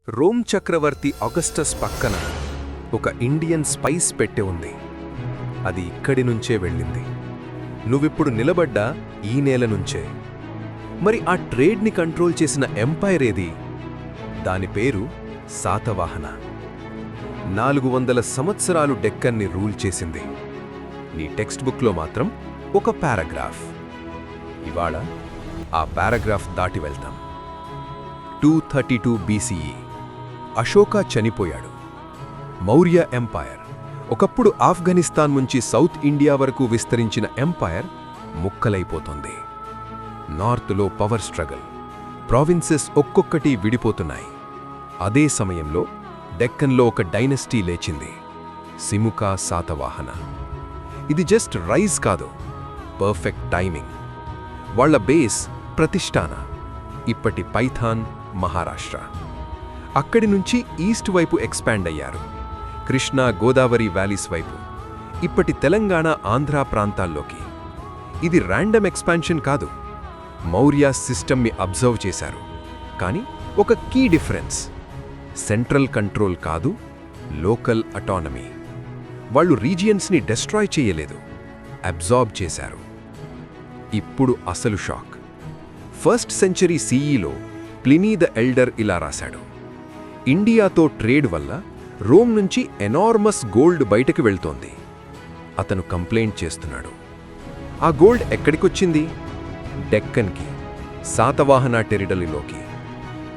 Rome చక్రవర్తి Augustus పక్కన ఒక Indian spies పెట్టె ఉంది. అది ఇక్కడి నుంచే వెళ్ళింది. నువ్విప్పుడు నిలబడ్డా ఈ నేల నుంచే. మరి ఆ ట్రేడ్ని కంట్రోల్ చేసిన ఎంపైర్ ఏది? దాని పేరు శాతవాహన. 400 సంవత్సరాలు డెక్కన్ని రూల్ చేసింది. నీ టెక్స్ట్ బుక్లో మాత్రం ఒక పారాగ్రాఫ్. ఇవాళ ఆ పారాగ్రాఫ్ దాటి వెళ్తాం. 232 BCE అశోక చనిపోయాడు. మౌర్య ఎంపైర్, ఒకప్పుడు ఆఫ్ఘనిస్తాన్ నుంచి సౌత్ ఇండియా వరకు విస్తరించిన ఎంపైర్ ముక్కలైపోతోంది. నార్త్లో పవర్ స్ట్రగల్, ప్రావిన్సెస్ ఒక్కొక్కటి విడిపోతున్నాయి. అదే సమయంలో డెక్కన్లో ఒక డైనస్టీ లేచింది, సిముకా శాతవాహన. ఇది జస్ట్ రైజ్ కాదు, పర్ఫెక్ట్ టైమింగ్. వాళ్ల బేస్ ప్రతిష్టాన, ఇప్పటి పైథాన్, మహారాష్ట్ర. అక్కడి నుంచి ఈస్ట్ వైపు ఎక్స్పాండ్ అయ్యారు, కృష్ణా గోదావరి వ్యాలీస్ వైపు, ఇప్పటి తెలంగాణ ఆంధ్ర ప్రాంతాల్లోకి. ఇది ర్యాండమ్ ఎక్స్పాన్షన్ కాదు, మౌర్య సిస్టమ్ని అబ్జర్వ్ చేశారు. కానీ ఒక కీ డిఫరెన్స్: సెంట్రల్ కంట్రోల్ కాదు, లోకల్ అటానమీ. వాళ్ళు రీజియన్స్ని డెస్ట్రాయ్ చేయలేదు, అబ్జార్బ్ చేశారు. ఇప్పుడు అసలు షాక్. 1st సెంచరీ CEలో ప్లినీ ద ఎల్డర్ ఇలా రాశాడు: ఇండియాతో ట్రేడ్ వల్ల రోమ్ నుంచి ఎనార్మస్ గోల్డ్ బయటకు వెళ్తోంది. అతను కంప్లైంట్ చేస్తున్నాడు. ఆ గోల్డ్ ఎక్కడికొచ్చింది? డెక్కన్కి, శాతవాహన టెరిటరీలోకి.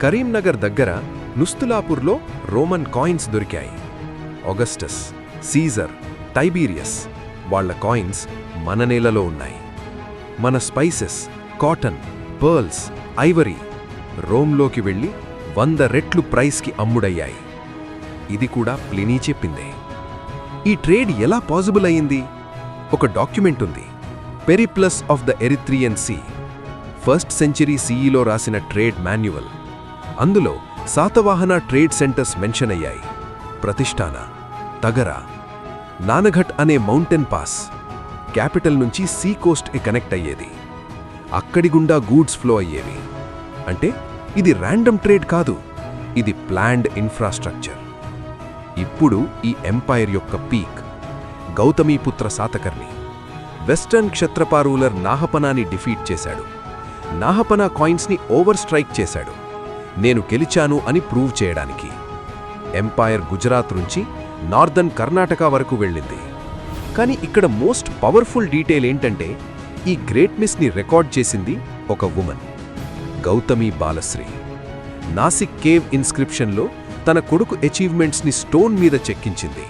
కరీంనగర్ దగ్గర నుస్తులాపూర్లో రోమన్ కాయిన్స్ దొరికాయి. ఆగస్టస్, సీజర్, టైబీరియస్ వాళ్ల కాయిన్స్ మన నేలలో ఉన్నాయి. మన స్పైసెస్, కాటన్, పర్ల్స్, ఐవరీ రోమ్లోకి వెళ్ళి 100 రెట్లు ప్రైస్కి అమ్ముడయ్యాయి. ఇది కూడా ప్లినీ చెప్పిందే. ఈ ట్రేడ్ ఎలా పాసిబుల్ అయింది? ఒక డాక్యుమెంట్ ఉంది, Periplus of the Erythraean sea, 1st century CEలో రాసిన ట్రేడ్ మాన్యువల్. అందులో శాతవాహన ట్రేడ్ సెంటర్స్ మెన్షన్ అయ్యాయి: ప్రతిష్టాన, తగరా, నానఘట్ అనే మౌంటైన్ పాస్. క్యాపిటల్ నుంచి సీ కోస్ట్కి కనెక్ట్ అయ్యేది. అక్కడి గుండా గూడ్స్ ఫ్లో అయ్యేవి. అంటే ఇది ర్యాండమ్ ట్రేడ్ కాదు, ఇది ప్లాన్డ్ ఇన్ఫ్రాస్ట్రక్చర్. ఇప్పుడు ఈ ఎంపైర్ యొక్క peak: Gautamiputra Satakarni western Kshatrapa ruler నాహపనాని డిఫీట్ చేశాడు. నాహపనా కాయిన్స్ని ఓవర్ స్ట్రైక్ చేశాడు, నేను గెలిచాను అని ప్రూవ్ చేయడానికి. ఎంపైర్ గుజరాత్ నుంచి నార్దర్న్ కర్ణాటక వరకు వెళ్ళింది. కానీ ఇక్కడ మోస్ట్ పవర్ఫుల్ డీటెయిల్ ఏంటంటే, ఈ గ్రేట్నెస్ని రికార్డ్ చేసింది ఒక ఉమెన్, గౌతమి బాలశ్రీ. నాసిక్ కేవ్ ఇన్స్క్రిప్షన్లో తన కొడుకు అచీవ్మెంట్స్ని స్టోన్ మీద చెక్కించింది.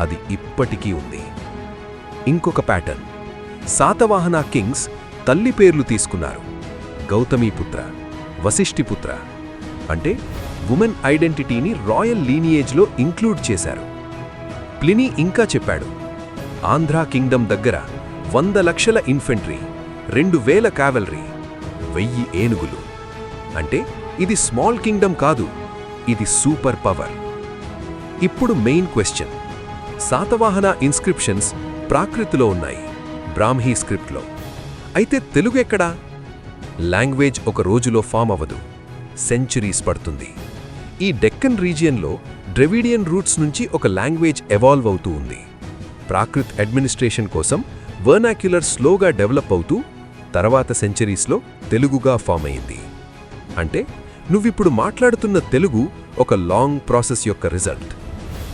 అది ఇప్పటికీ ఉంది. ఇంకొక ప్యాటర్న్: శాతవాహన కింగ్స్ తల్లి పేర్లు తీసుకున్నారు. గౌతమీపుత్ర, వశిష్ఠిపుత్ర. అంటే ఉమెన్ ఐడెంటిటీని రాయల్ లీనియేజ్లో ఇంక్లూడ్ చేశారు. ప్లినీ ఇంకా చెప్పాడు, ఆంధ్రా కింగ్డమ్ దగ్గర 100 లక్షల ఇన్ఫెంట్రీ, 2000 కావెలరీ, 1000 ఏనుగులు. అంటే ఇది స్మాల్ కింగ్డమ్ కాదు, ఇది సూపర్ పవర్. ఇప్పుడు మెయిన్ క్వశ్చన్: శాతవాహన ఇన్స్క్రిప్షన్స్ ప్రాకృతిలో ఉన్నాయి, బ్రాహ్మీ స్క్రిప్ట్లో. అయితే తెలుగు ఎక్కడా? లాంగ్వేజ్ ఒక రోజులో ఫామ్ అవ్వదు, సెంచురీస్ పడుతుంది. ఈ డెక్కన్ రీజియన్లో ద్రవిడియన్ రూట్స్ నుంచి ఒక లాంగ్వేజ్ ఎవాల్వ్ అవుతూ ఉంది. ప్రాకృత్ అడ్మినిస్ట్రేషన్ కోసం వర్నాక్యులర్ స్లోగా డెవలప్ అవుతూ తర్వాత సెంచరీస్లో తెలుగుగా ఫామ్ అయింది. అంటే నువ్విప్పుడు మాట్లాడుతున్న తెలుగు ఒక లాంగ్ ప్రాసెస్ యొక్క రిజల్ట్.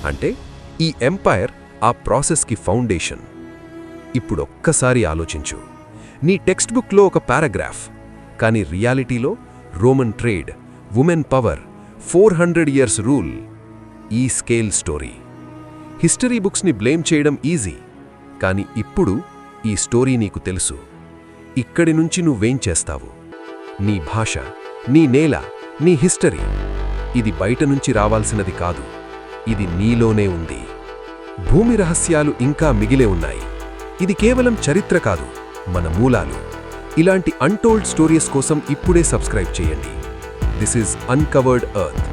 అంటే ఈ ఎంపైర్ ఆ ప్రాసెస్కి ఫౌండేషన్. ఇప్పుడొక్కసారి ఆలోచించు. నీ టెక్స్ట్ బుక్లో ఒక పారాగ్రాఫ్, కానీ రియాలిటీలో Roman trade, women power, 400 years rule. ఈ స్కేల్ స్టోరీ. హిస్టరీ బుక్స్ని బ్లేమ్ చేయడం ఈజీ, కానీ ఇప్పుడు ఈ స్టోరీ నీకు తెలుసు. ఇక్కడి నుంచి నువ్వేం చేస్తావు? నీ భాష, నీ నేల, నీ హిస్టరీ. ఇది బయట నుంచి రావాల్సినది కాదు, ఇది నీలోనే ఉంది. భూమి రహస్యాలు ఇంకా మిగిలే ఉన్నాయి. ఇది కేవలం చరిత్ర కాదు, మన మూలాలు. ఇలాంటి అన్టోల్డ్ స్టోరీస్ కోసం ఇప్పుడే సబ్స్క్రైబ్ చేయండి. This is uncovered earth.